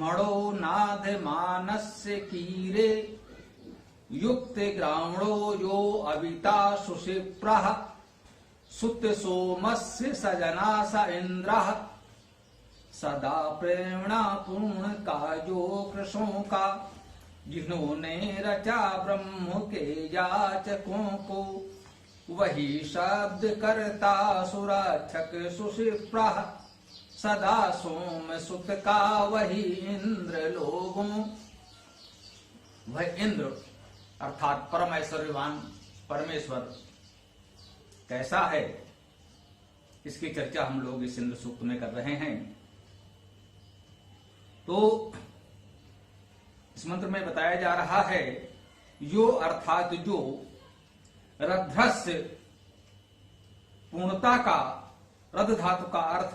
ब्रह्मणो नाथ मानस्य कीरे युक्त ग्रामणो यो अविता सुशिप्रः सुत सोमस्य सजना स इंद्रः सदा प्रेरणा पूर्ण काजो कृष्णों का जिन्होंने रचा ब्रह्म के याचकों को वही शब्द करता सुरक्षक सुशिप्रः सदा सोम सुत का वही इंद्र लोगों। वह इंद्र अर्थात परम ऐश्वर्यवान परमेश्वर कैसा है, इसकी चर्चा हम लोग इस इंद्र सूक्त में कर रहे हैं। तो इस मंत्र में बताया जा रहा है यो अर्थात जो रध्रस्य पूर्णता का, रद धातु का अर्थ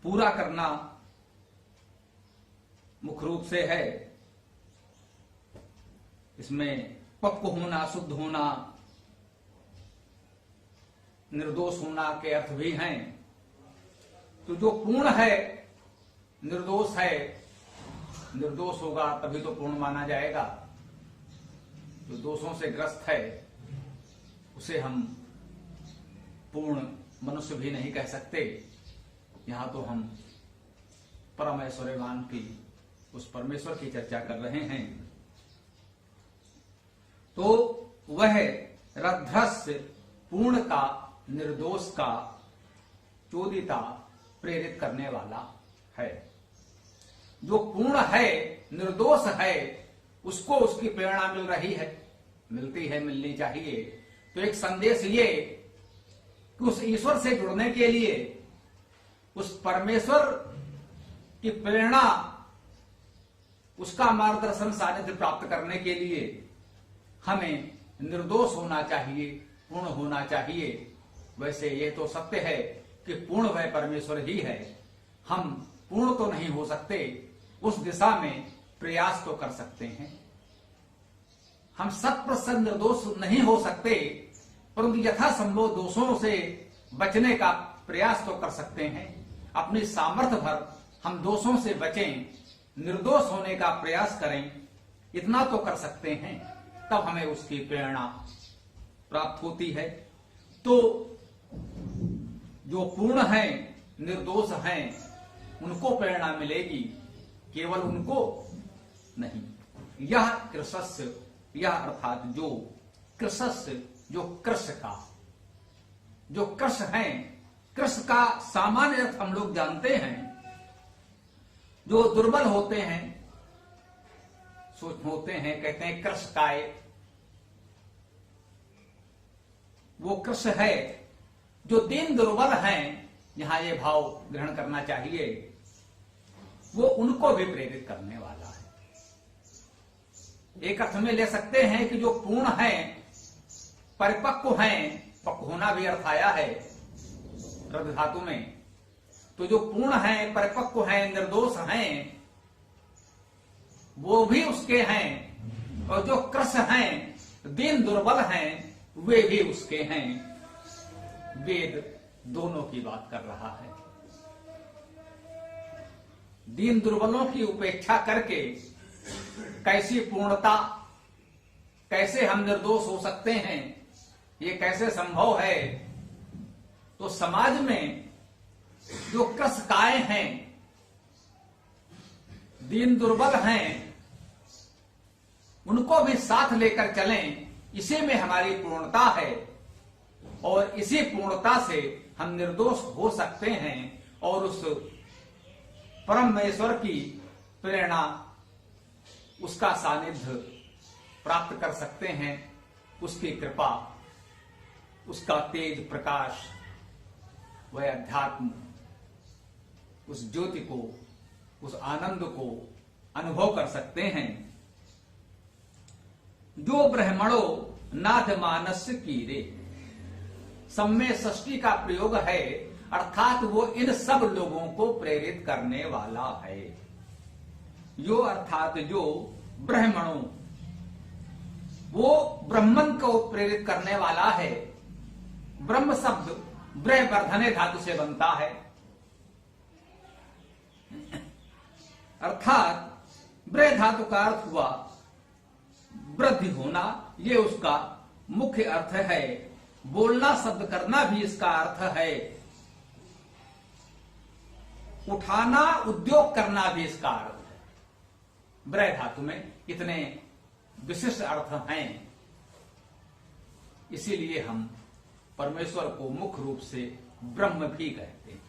पूरा करना मुख्य रूप से है। इसमें पक्व होना, शुद्ध होना, निर्दोष होना के अर्थ भी हैं। तो जो पूर्ण है, निर्दोष है, निर्दोष होगा तभी तो पूर्ण माना जाएगा। जो दोषों से ग्रस्त है उसे हम पूर्ण मनुष्य भी नहीं कह सकते। यहां तो हम परम ऐश्वर्यवान की, उस परमेश्वर की चर्चा कर रहे हैं। तो वह रध्रस्य पूर्ण का, निर्दोष का, चोदिता प्रेरित करने वाला है। जो पूर्ण है, निर्दोष है, उसको उसकी प्रेरणा मिल रही है, मिलती है, मिलनी चाहिए। तो एक संदेश ये कि उस ईश्वर से जुड़ने के लिए, उस परमेश्वर की प्रेरणा, उसका मार्गदर्शन सानिध्य प्राप्त करने के लिए हमें निर्दोष होना चाहिए, पूर्ण होना चाहिए। वैसे ये तो सत्य है कि पूर्ण वह परमेश्वर ही है। हम पूर्ण तो नहीं हो सकते, उस दिशा में प्रयास तो कर सकते हैं। हम 100% निर्दोष नहीं हो सकते, परंतु यथासंभव दोषों से बचने का प्रयास तो कर सकते हैं। अपनी सामर्थ्य भर हम दोषों से बचें, निर्दोष होने का प्रयास करें, इतना तो कर सकते हैं। तब हमें उसकी प्रेरणा प्राप्त होती है। तो जो पूर्ण है, निर्दोष हैं, उनको प्रेरणा मिलेगी, केवल उनको नहीं। यह कृशस्य, यह अर्थात जो कृशस्य, जो कृष का, जो कृष है, कृष का सामान्य अर्थ हम लोग जानते हैं। जो दुर्बल होते हैं, सूक्ष्म होते हैं, कहते हैं कृष काय, वो कृष है। जो दीन दुर्बल हैं, यहां ये भाव ग्रहण करना चाहिए, वो उनको भी प्रेरित करने वाला है। एक अर्थ में ले सकते हैं कि जो पूर्ण है, परिपक्व हैं, पक्व होना भी अर्थ आया है रद धातु में। तो जो पूर्ण है, परिपक्व हैं, निर्दोष हैं, वो भी उसके हैं। और जो कृश हैं, दीन दुर्बल हैं, वे भी उसके हैं। वेद दोनों की बात कर रहा है। दीन दुर्बलों की उपेक्षा करके कैसी पूर्णता, कैसे हम निर्दोष हो सकते हैं, ये कैसे संभव है? तो समाज में जो कृषकाय हैं, दीन दुर्बल हैं, उनको भी साथ लेकर चलें। इसी में हमारी पूर्णता है और इसी पूर्णता से हम निर्दोष हो सकते हैं और उस परमेश्वर की प्रेरणा, उसका सानिध्य प्राप्त कर सकते हैं। उसकी कृपा, उसका तेज प्रकाश, वह अध्यात्म, उस ज्योति को, उस आनंद को अनुभव कर सकते हैं। जो ब्रह्मणो नाथ मानस्य कीरे, सम्य षष्ठी का प्रयोग है, अर्थात वो इन सब लोगों को प्रेरित करने वाला है। यो अर्थात जो ब्रह्मणो, वो ब्रह्मन को प्रेरित करने वाला है। ब्रह्म शब्द ब्रह्मवर्धने धातु से बनता है। अर्थात ब्रह धातु का अर्थ हुआ वृद्धि होना, ये उसका मुख्य अर्थ है। बोलना शब्द करना भी इसका अर्थ है। उठाना उद्योग करना भी इसका अर्थ है। ब्रह धातु में इतने विशिष्ट अर्थ हैं, इसीलिए हम परमेश्वर को मुख्य रूप से ब्रह्म भी कहते हैं।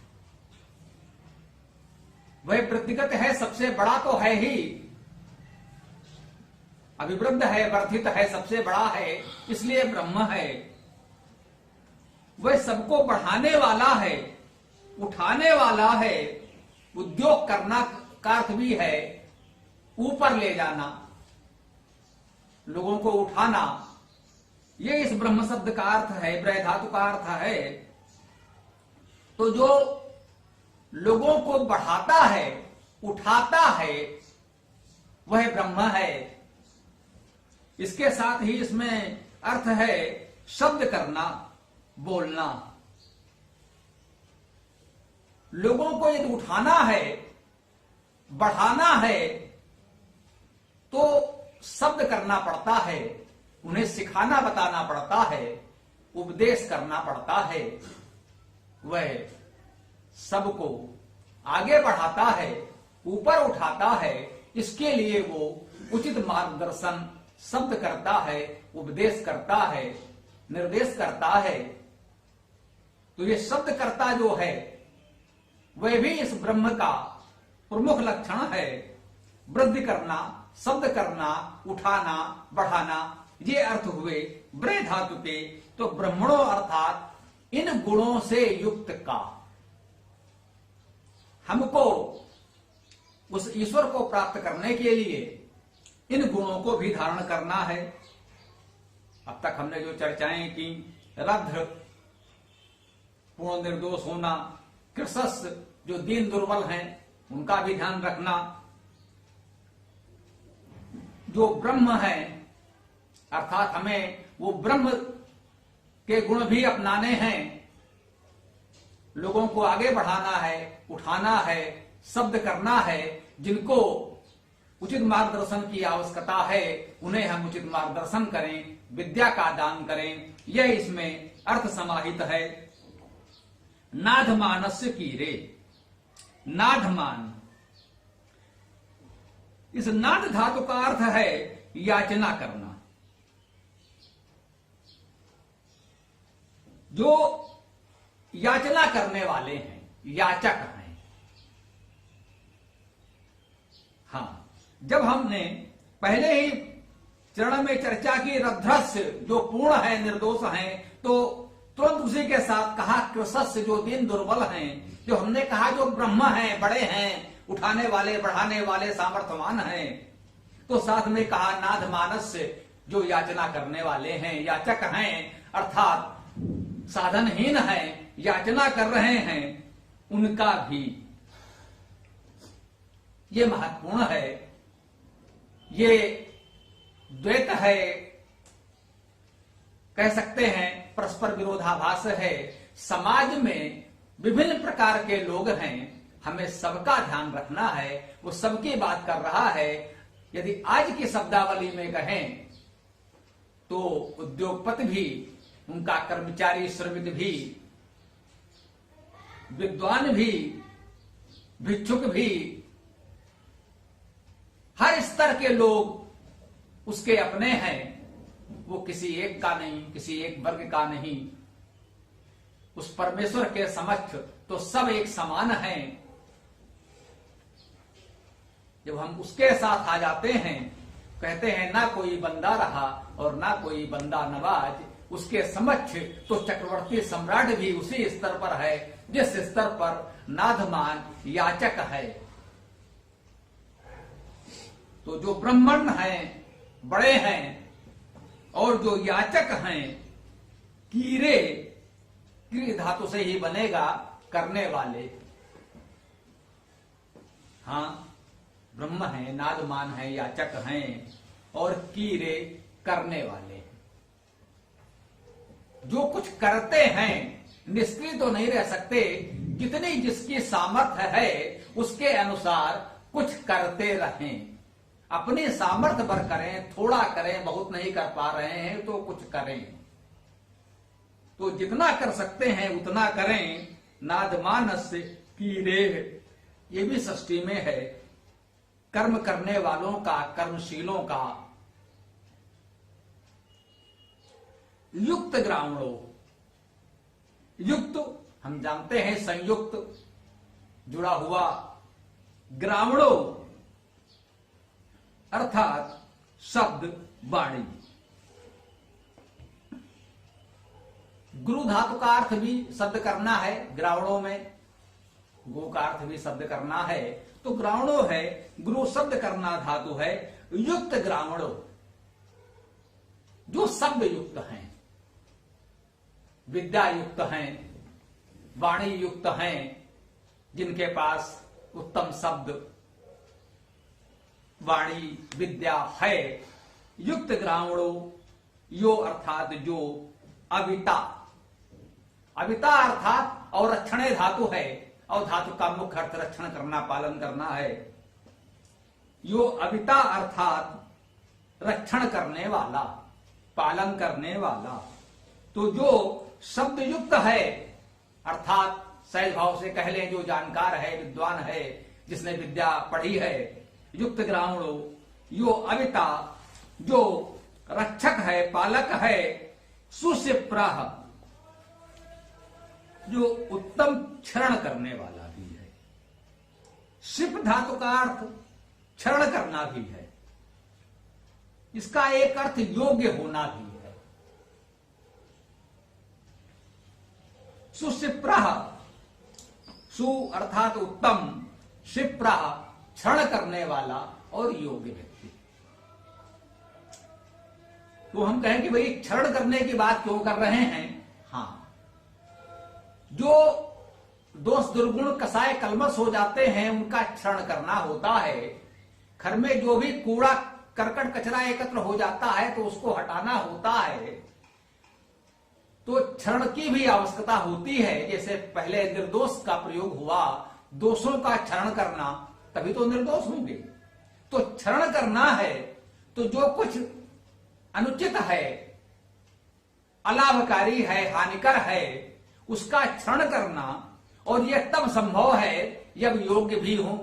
वह वृद्धिगत है, सबसे बड़ा तो है ही, अभिवृद्ध है, वर्धित है, सबसे बड़ा है, इसलिए ब्रह्म है। वह सबको बढ़ाने वाला है, उठाने वाला है। उद्योग करना का अर्थ भी है ऊपर ले जाना, लोगों को उठाना, ये इस ब्रह्म शब्द का अर्थ है, ब्रह धातु का अर्थ है। तो जो लोगों को बढ़ाता है, उठाता है, वह ब्रह्म है। इसके साथ ही इसमें अर्थ है शब्द करना, बोलना। लोगों को यदि उठाना है, बढ़ाना है, तो शब्द करना पड़ता है, उन्हें सिखाना बताना पड़ता है, उपदेश करना पड़ता है। वह सबको आगे बढ़ाता है, ऊपर उठाता है। इसके लिए वो उचित मार्गदर्शन शब्द करता है, उपदेश करता है, निर्देश करता है। तो ये शब्द करता जो है वह भी इस ब्रह्म का प्रमुख लक्षण है। वृद्धि करना, शब्द करना, उठाना, बढ़ाना, ये अर्थ हुए ब्रह धातु के। तो ब्रह्मणो अर्थात इन गुणों से युक्त का, हमको उस ईश्वर को प्राप्त करने के लिए इन गुणों को भी धारण करना है। अब तक हमने जो चर्चाएं की, रध्र पूर्ण निर्दोष होना, कृशस जो दीन दुर्बल हैं उनका भी ध्यान रखना, जो ब्रह्म है अर्थात हमें वो ब्रह्म के गुण भी अपनाने हैं। लोगों को आगे बढ़ाना है, उठाना है, शब्द करना है। जिनको उचित मार्गदर्शन की आवश्यकता है उन्हें हम उचित मार्गदर्शन करें, विद्या का दान करें। यह इसमें अर्थ समाहित है। नाधमानस्य कीरे, नाधमान, इस नाद धातु का अर्थ है याचना करना। जो याचना करने वाले हैं, याचक हैं। हाँ, जब हमने पहले ही चरण में चर्चा की रध्रस्य जो पूर्ण है, निर्दोष हैं, तो तुरंत उसी के साथ कहा कृशस्य जो दीन दुर्बल हैं। जो हमने कहा जो ब्रह्म हैं, बड़े हैं, उठाने वाले, बढ़ाने वाले, सामर्थ्यवान हैं, तो साथ में कहा नाथ मानस्य जो याचना करने वाले हैं, याचक हैं, अर्थात साधनहीन हैं, याचना कर रहे हैं, उनका भी ये महत्वपूर्ण है। ये द्वैत है, कह सकते हैं परस्पर विरोधाभास है। समाज में विभिन्न प्रकार के लोग हैं, हमें सबका ध्यान रखना है। वो सबकी बात कर रहा है। यदि आज की शब्दावली में कहें तो उद्योगपति भी, उनका कर्मचारी श्रमिक भी, विद्वान भी, भिक्षुक भी, हर स्तर के लोग उसके अपने हैं। वो किसी एक का नहीं, किसी एक वर्ग का नहीं। उस परमेश्वर के समक्ष तो सब एक समान हैं। जब हम उसके साथ आ जाते हैं, कहते हैं ना कोई बंदा रहा और ना कोई बंदा नवाज, उसके समक्ष तो चक्रवर्ती सम्राट भी उसी स्तर पर है जिस स्तर पर नाधमान याचक है। तो जो ब्राह्मण हैं, बड़े हैं, और जो याचक हैं, कीरे, कीर धातु से ही बनेगा, करने वाले। हाँ, ब्रह्म है, नादमान है, याचक हैं, और कीरे करने वाले। जो कुछ करते हैं, निष्क्रिय तो नहीं रह सकते। जितनी जिसकी सामर्थ्य है उसके अनुसार कुछ करते रहें, अपने सामर्थ्य भर करें, थोड़ा करें, बहुत नहीं कर पा रहे हैं तो कुछ करें, तो जितना कर सकते हैं उतना करें। नादमानस की रेह, ये भी षष्ठी में है, कर्म करने वालों का, कर्मशीलों का। युक्त ग्रामीणों, युक्त हम जानते हैं संयुक्त, जुड़ा हुआ, ग्रामीणों अर्थात शब्द वाणी। गुरु धातु का अर्थ भी शब्द करना है ग्रामीणों में, गो का अर्थ भी शब्द करना है, तो ग्रामीणों है, गुरु शब्द करना धातु है। युक्त ग्रामीणों, जो शब्द युक्त हैं, विद्या युक्त हैं, वाणी युक्त हैं, जिनके पास उत्तम शब्द, वाणी, विद्या है। युक्त ग्रामीणों, यो अर्थात जो, अविता, अविता अर्थात और रक्षणे धातु है, और धातु का मुख्य अर्थ रक्षण करना, पालन करना है। यो अविता अर्थात रक्षण करने वाला, पालन करने वाला। तो जो शब्द युक्त है, अर्थात सहज भाव से कह लें जो जानकार है, विद्वान है, जिसने विद्या पढ़ी है। युक्त ग्रामीणों, यो अविता, जो रक्षक है, पालक है। सुशिप्रः, जो उत्तम क्षरण करने वाला भी है। शिप धातु का अर्थ क्षरण करना भी है, इसका एक अर्थ योग्य होना भी है। सुशिप्रः, सु अर्थात उत्तम, शिप्रः क्षरण करने वाला और योग्य व्यक्ति। तो हम कहें कि भाई क्षरण करने की बात क्यों कर रहे हैं? हाँ, जो दोष दुर्गुण कसाय कलमश हो जाते हैं उनका क्षरण करना होता है। घर में जो भी कूड़ा करकट कचरा एकत्र हो जाता है तो उसको हटाना होता है, तो क्षरण की भी आवश्यकता होती है। जैसे पहले निर्दोष का प्रयोग हुआ, दोषों का क्षरण करना, तभी तो निर्दोष होंगे। तो क्षरण करना है, तो जो कुछ अनुचित है, अलाभकारी है, हानिकर है, उसका क्षरण करना, और यह तब संभव है जब योग्य भी हो।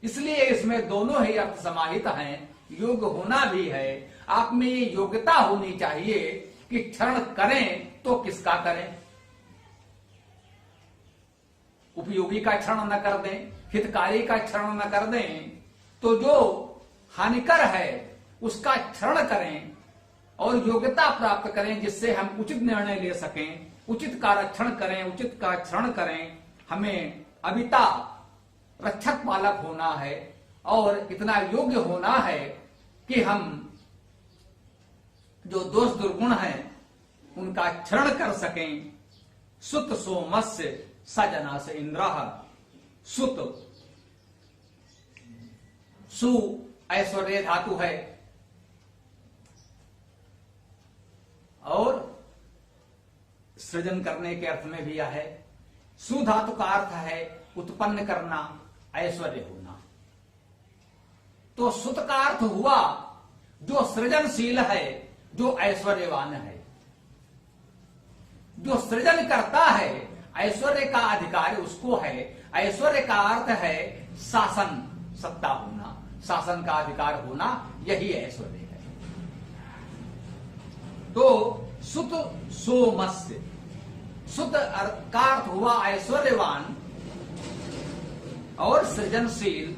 इसलिए इसमें दोनों ही अर्थ समाहित हैं, योग्य होना भी है। आप में ये योग्यता होनी चाहिए कि क्षरण करें तो किसका करें, उपयोगी का क्षरण न कर दें, हितकारी का क्षरण न कर दें, तो जो हानिकर है उसका क्षरण करें और योग्यता प्राप्त करें, जिससे हम उचित निर्णय ले सकें, उचित का रक्षण करें, उचित का क्षरण करें। हमें अविता, रक्षक पालक होना है और इतना योग्य होना है कि हम जो दोष दुर्गुण हैं उनका क्षरण कर सकें। सुत सोमस्य सजना से इंद्रः, सुत, सु ऐश्वर्य धातु है और सृजन करने के अर्थ में भी यह है। सु धातु का अर्थ है उत्पन्न करना, ऐश्वर्य होना। तो सुत का अर्थ हुआ जो सृजनशील है, जो ऐश्वर्यवान है, जो सृजन करता है, ऐश्वर्य का अधिकार उसको है। ऐश्वर्य का अर्थ है शासन, सत्ता होना, शासन का अधिकार होना, यही ऐश्वर्य है। तो सुत सोमस्य, सुत का अर्थ हुआ ऐश्वर्यवान और सृजनशील।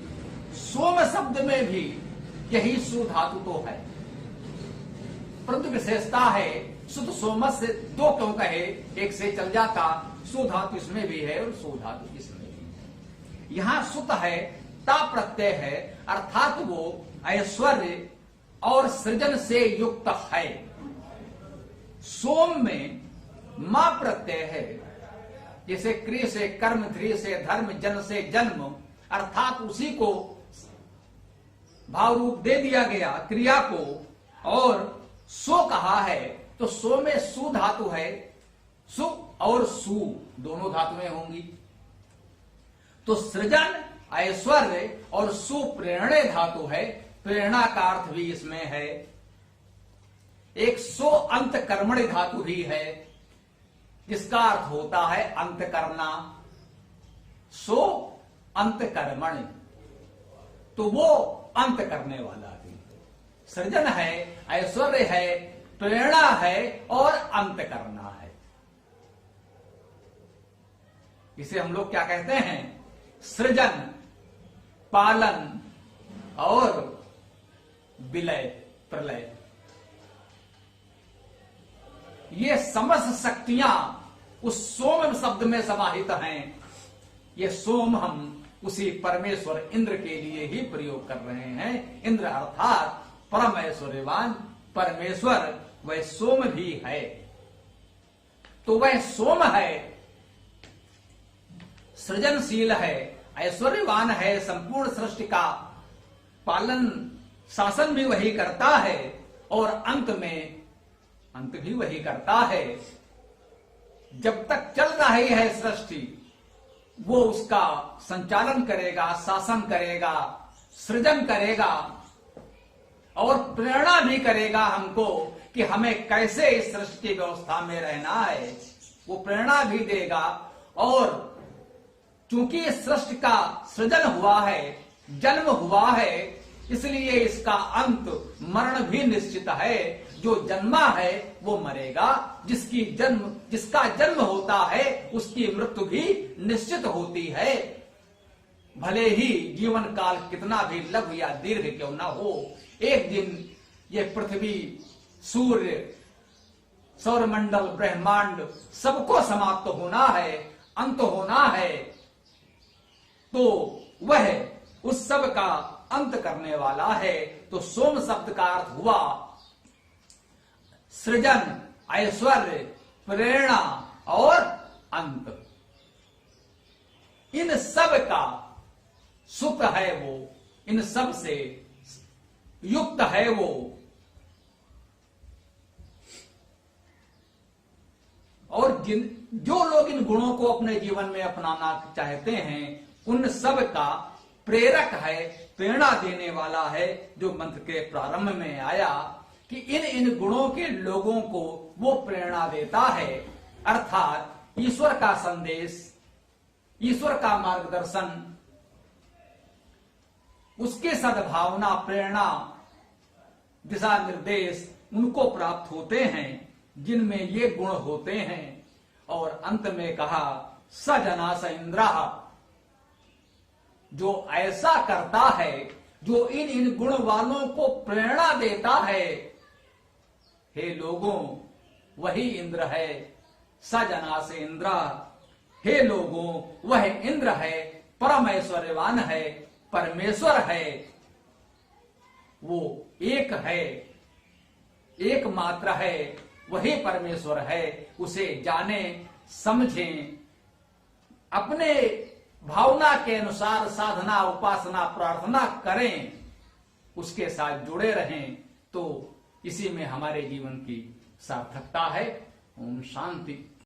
सोम शब्द में भी यही सु धातु तो है, परंतु विशेषता है सुत सोमस्य दो क्यों कहे, एक से चल जाता। सु धातु इसमें भी है और सो धातु इसमें भी है। यहां सुत है, ता प्रत्यय है, अर्थात वो ऐश्वर्य और सृजन से युक्त है। सोम में मां प्रत्यय है, जैसे क्रिय से कर्म, ध्रिय से धर्म, जन से जन्म, अर्थात उसी को भाव रूप दे दिया गया क्रिया को, और सो कहा है। तो सो में सु धातु है, सु और सु दोनों धातुएं होंगी। तो सृजन ऐश्वर्य और सुप्रेरणे धातु है, प्रेरणा का अर्थ भी इसमें है। एक सो अंत कर्मणि धातु भी है, जिसका अर्थ होता है अंत करना। सो अंत कर्मणि, तो वो अंत करने वाला भी सृजन है, ऐश्वर्य है, प्रेरणा है और अंत करना है। इसे हम लोग क्या कहते हैं? सृजन, पालन और विलय, प्रलय। ये समस्त शक्तियां उस सोम शब्द में समाहित हैं। ये सोम हम उसी परमेश्वर इंद्र के लिए ही प्रयोग कर रहे हैं। इंद्र अर्थात परम ऐश्वर्यवान परमेश्वर, वह सोम भी है। तो वह सोम है, सृजनशील है, ऐश्वर्यवान है, संपूर्ण सृष्टि का पालन शासन भी वही करता है और अंत भी वही करता है। जब तक चल रही है सृष्टि, वो उसका संचालन करेगा, शासन करेगा, सृजन करेगा और प्रेरणा भी करेगा हमको कि हमें कैसे इस सृष्टि की व्यवस्था में रहना है। वो प्रेरणा भी देगा। और चूंकि इस सृष्टि का सृजन हुआ है, जन्म हुआ है, इसलिए इसका अंत मरण भी निश्चित है। जो जन्मा है वो मरेगा, जिसका जन्म होता है उसकी मृत्यु भी निश्चित होती है। भले ही जीवन काल कितना भी लघु या दीर्घ क्यों न हो, एक दिन ये पृथ्वी, सूर्य, सौरमंडल, ब्रह्मांड सबको समाप्त होना है, अंत होना है। तो वह उस सब का अंत करने वाला है। तो सोम शब्द का अर्थ हुआ सृजन, ऐश्वर्य, प्रेरणा और अंत। इन सब का सुख है वो, इन सब से युक्त है वो। और जो लोग इन गुणों को अपने जीवन में अपनाना चाहते हैं, उन सब का प्रेरक है, प्रेरणा देने वाला है। जो मंत्र के प्रारंभ में आया कि इन गुणों के लोगों को वो प्रेरणा देता है, अर्थात ईश्वर का संदेश, ईश्वर का मार्गदर्शन, उसके सद्भावना, प्रेरणा, दिशा निर्देश उनको प्राप्त होते हैं जिनमें ये गुण होते हैं। और अंत में कहा स जना स इंद्रा, जो ऐसा करता है, जो इन गुण वालों को प्रेरणा देता है, हे लोगों वही इंद्र है। स जना से इंद्र, हे लोगों वह इंद्र है, परम ऐश्वर्यवान है, परमेश्वर है। वो एक है, एकमात्र है, वही परमेश्वर है। उसे जाने, समझें, अपने भावना के अनुसार साधना, उपासना, प्रार्थना करें, उसके साथ जुड़े रहें, तो इसी में हमारे जीवन की सार्थकता है। ओम शांति।